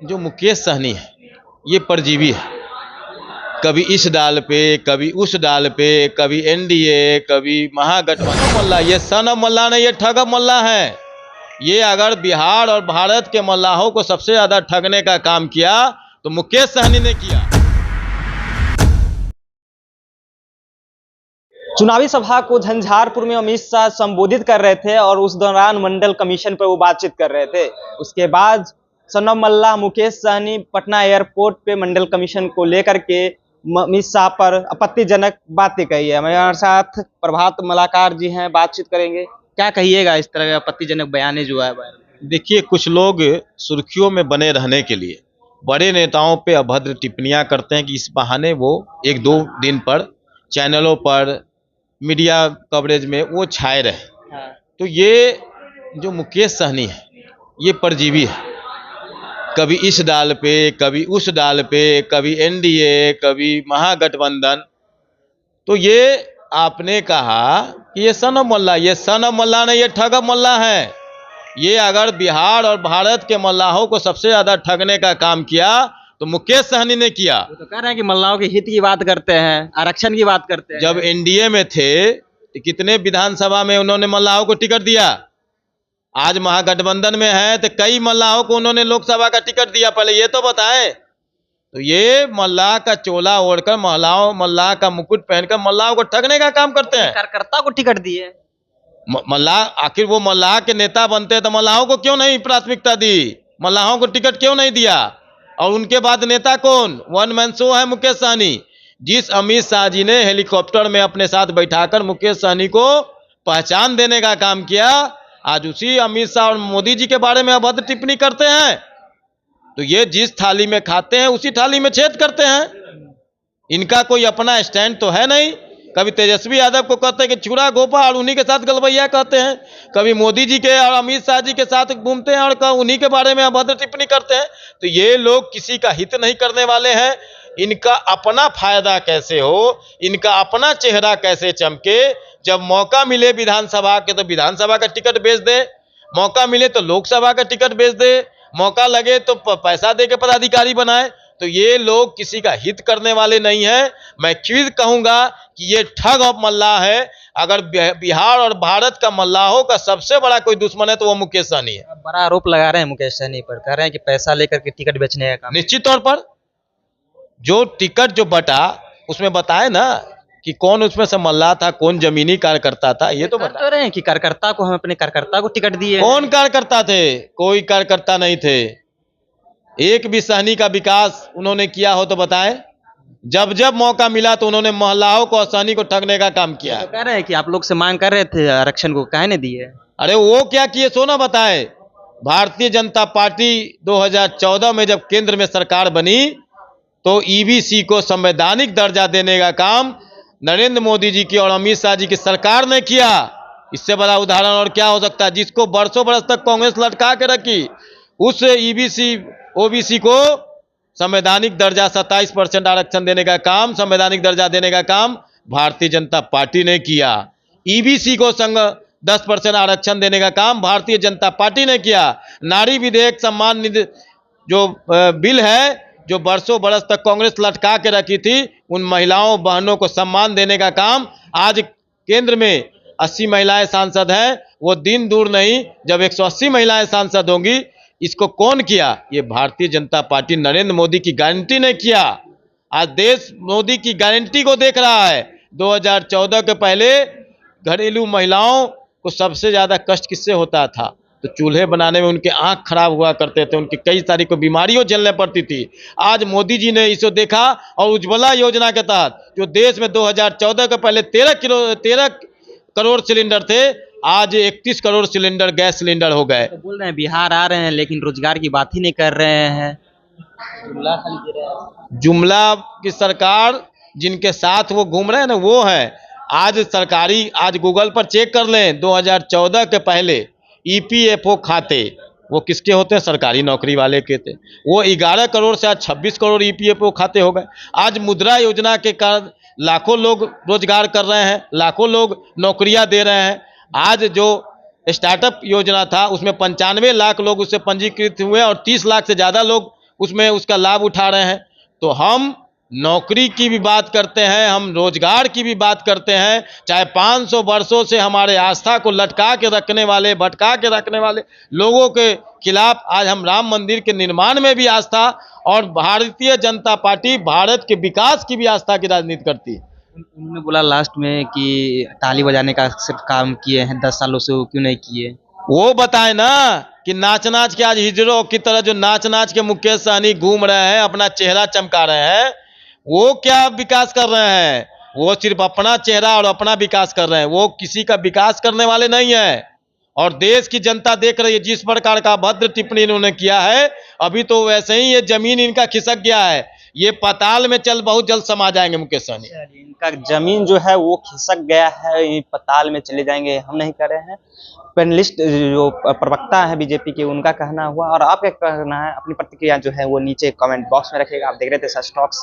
जो मुकेश सहनी है ये परजीवी है। कभी इस डाल पे, कभी उस डाल पे, कभी एनडीए, कभी महागठबंधन। मल्ला ये सन ऑफ मल्ला नहीं, ये ठग ऑफ मल्ला है। ये अगर बिहार और भारत के मल्लाहों को सबसे ज्यादा ठगने का काम किया तो मुकेश सहनी ने किया। चुनावी सभा को झंझारपुर में अमित शाह संबोधित कर रहे थे और उस दौरान मंडल कमीशन पर वो बातचीत कर रहे थे। उसके बाद son of Mallah Mukesh Sahani Patna airport पे मंडल कमीशन को लेकर के अमित शाह पर आपत्तिजनक बातें कही है। हमारे साथ प्रभात मलाकार जी हैं, बातचीत करेंगे। क्या कहिएगा इस तरह के आपत्तिजनक बयाने जो है? देखिए, कुछ लोग सुर्खियों में बने रहने के लिए बड़े नेताओं पे अभद्र टिप्पणियां करते हैं कि इस बहाने वो एक दो दिन पर चैनलों पर, मीडिया कवरेज में वो छाए रहे। तो ये जो मुकेश सहनी है ये परजीवी है। कभी इस डाल पे, कभी उस डाल पे, कभी एनडीए, कभी महागठबंधन। तो ये आपने कहा कि ये सन ऑफ मल्ला, ये सन ऑफ मल्ला नहीं, ये ठग ऑफ मल्ला है। ये अगर बिहार और भारत के मल्लाहों को सबसे ज्यादा ठगने का काम किया तो मुकेश सहनी ने किया। वो तो कह रहे हैं कि मल्लाहों के हित की बात करते हैं, आरक्षण की बात करते हैं। जब एनडीए में थे तो कितने विधानसभा में उन्होंने मल्लाहों को टिकट दिया। आज महागठबंधन में है तो कई मल्लाहों को उन्होंने लोकसभा का टिकट दिया। पहले ये तो बताएं। तो ये मल्लाह का चोला ओढ़कर, मल्लाह का मुकुट पहनकर मल्लाहों को ठगने का काम करते हैं। कार्यकर्ता को टिकट दिए मल्लाह, आखिर वो मल्लाह के नेता बनते हैं तो मल्लाहों को क्यों नहीं प्राथमिकता दी? मल्लाहों को टिकट क्यों नहीं दिया? और उनके बाद नेता कौन? वन मैन शो है मुकेश सहनी। जिस अमित शाह जी ने हेलीकॉप्टर में अपने साथ बैठाकर मुकेश सहनी को पहचान देने का काम किया, आज उसी अमित शाह और मोदी जी के बारे में अभद्र टिप्पणी करते हैं। तो ये जिस थाली में खाते हैं उसी थाली में छेद करते हैं। इनका कोई अपना स्टैंड तो है नहीं। कभी तेजस्वी यादव को कहते हैं कि चूड़ा गोपा और उन्हीं के साथ गलबैया कहते हैं, कभी मोदी जी के और अमित शाह जी के साथ घूमते हैं और उन्हीं के बारे में अभद्र टिप्पणी करते हैं। तो ये लोग किसी का हित नहीं करने वाले हैं। इनका अपना फायदा कैसे हो, इनका अपना चेहरा कैसे चमके। जब मौका मिले विधानसभा के तो विधानसभा का टिकट बेच दे, मौका मिले तो लोकसभा का टिकट बेच दे, मौका लगे तो पैसा दे के पदाधिकारी बनाए। तो ये लोग किसी का हित करने वाले नहीं है। मैं फिर कहूंगा कि ये ठग ऑफ मल्लाह है। अगर बिहार और भारत का मल्लाहों का सबसे बड़ा कोई दुश्मन है तो वो मुकेश सहनी है। बड़ा आरोप लगा रहे हैं मुकेश सहनी पर, कह रहे हैं कि पैसा लेकर के टिकट बेचने का काम। निश्चित तौर पर जो टिकट जो बटा उसमें बताए ना कि कौन उसमें से मल्लाह था, कौन जमीनी कार्यकर्ता था, ये तो बता रहे हैं कि कार्यकर्ता को, हम अपने कार्यकर्ता को टिकट दिए। कौन कार्यकर्ता थे? कोई कार्यकर्ता नहीं थे। एक भी सहनी का विकास उन्होंने किया हो तो बताएं। जब जब मौका मिला तो उन्होंने मोहल्लाओं को और सहनी को ठगने का काम किया। तो कह रहे हैं कि आप लोग से मांग कर रहे थे आरक्षण को, काहे नहीं दिए? अरे वो क्या किए सो ना बताए। भारतीय जनता पार्टी 2014 में जब केंद्र में सरकार बनी तो ईबीसी को संवैधानिक दर्जा देने का काम नरेंद्र मोदी जी की और अमित शाह जी की सरकार ने किया। इससे बड़ा उदाहरण और क्या हो सकता है? जिसको बरसों बरस तक कांग्रेस लटका के रखी, उस ईबीसी ओबीसी को संवैधानिक दर्जा 27% आरक्षण देने का काम, संवैधानिक दर्जा देने का काम भारतीय जनता पार्टी ने किया। ईबीसी को 10% आरक्षण देने का काम भारतीय जनता पार्टी ने किया। नारी विधेयक सम्मान निधि जो बिल है, जो बरसों बरस तक कांग्रेस लटका के रखी थी, उन महिलाओं बहनों को सम्मान देने का काम आज केंद्र में 80 महिलाएं सांसद हैं। वो दिन दूर नहीं जब 180 महिलाएं सांसद होंगी। इसको कौन किया? ये भारतीय जनता पार्टी नरेंद्र मोदी की गारंटी ने किया। आज देश मोदी की गारंटी को देख रहा है। 2014 के पहले घरेलू महिलाओं को सबसे ज्यादा कष्ट किससे होता था? तो चूल्हे बनाने में उनके आंख खराब हुआ करते थे, उनकी कई सारी को बीमारियों झेलने पड़ती थी। आज मोदी जी ने इसको देखा और उज्ज्वला योजना के तहत जो देश में 2014 के पहले 13 करोड़ सिलेंडर थे, आज 31 करोड़ सिलेंडर गैस सिलेंडर हो गए। तो बोल रहे हैं बिहार आ रहे हैं लेकिन रोजगार की बात ही नहीं कर रहे हैं, जुमला खाली दे रहे हैं। जुमला की सरकार जिनके साथ वो घूम रहे हैं ना, वो है। आज सरकारी, आज गूगल पर चेक कर लें, 2014 के पहले ईपीएफओ खाते वो किसके होते हैं? सरकारी नौकरी वाले के थे। वो 11 करोड़ से आज 26 करोड़ ईपीएफओ खाते हो गए। आज मुद्रा योजना के कारण लाखों लोग रोजगार कर रहे हैं, लाखों लोग नौकरियां दे रहे हैं। आज जो स्टार्टअप योजना था उसमें 95 लाख लोग उससे पंजीकृत हुए और 30 लाख से ज़्यादा लोग उसमें उसका लाभ उठा रहे हैं। तो हम नौकरी की भी बात करते हैं, हम रोजगार की भी बात करते हैं। चाहे 500 वर्षों से हमारे आस्था को लटका के रखने वाले, भटका के रखने वाले लोगों के खिलाफ आज हम राम मंदिर के निर्माण में भी आस्था, और भारतीय जनता पार्टी भारत के विकास की भी आस्था की राजनीति करती है। उन्होंने बोला लास्ट में कि ताली बजाने का सिर्फ काम किए हैं, 10 सालों से वो क्यों नहीं किए। वो बताए ना कि नाच नाच के आज हीरो की तरह जो नाच नाच के मुकेश सहनी घूम रहे हैं, अपना चेहरा चमका रहे हैं, वो क्या विकास कर रहे हैं? वो सिर्फ अपना चेहरा और अपना विकास कर रहे हैं, वो किसी का विकास करने वाले नहीं है। और देश की जनता देख रही है जिस प्रकार का भद्र टिप्पणी इन्होंने किया है, अभी तो वैसे ही ये जमीन इनका खिसक गया है, ये पाताल में चल बहुत जल्द समा जाएंगे मुकेश सहनी। इनका जमीन जो है वो खिसक गया है, ये पताल में चले जाएंगे, हम नहीं कर रहे हैं। पैनलिस्ट जो प्रवक्ता है बीजेपी के, उनका कहना हुआ। और आप क्या कहना है? अपनी प्रतिक्रिया जो है वो नीचे कमेंट बॉक्स में रखिएगा। आप देख रहे थे सच टॉक्स।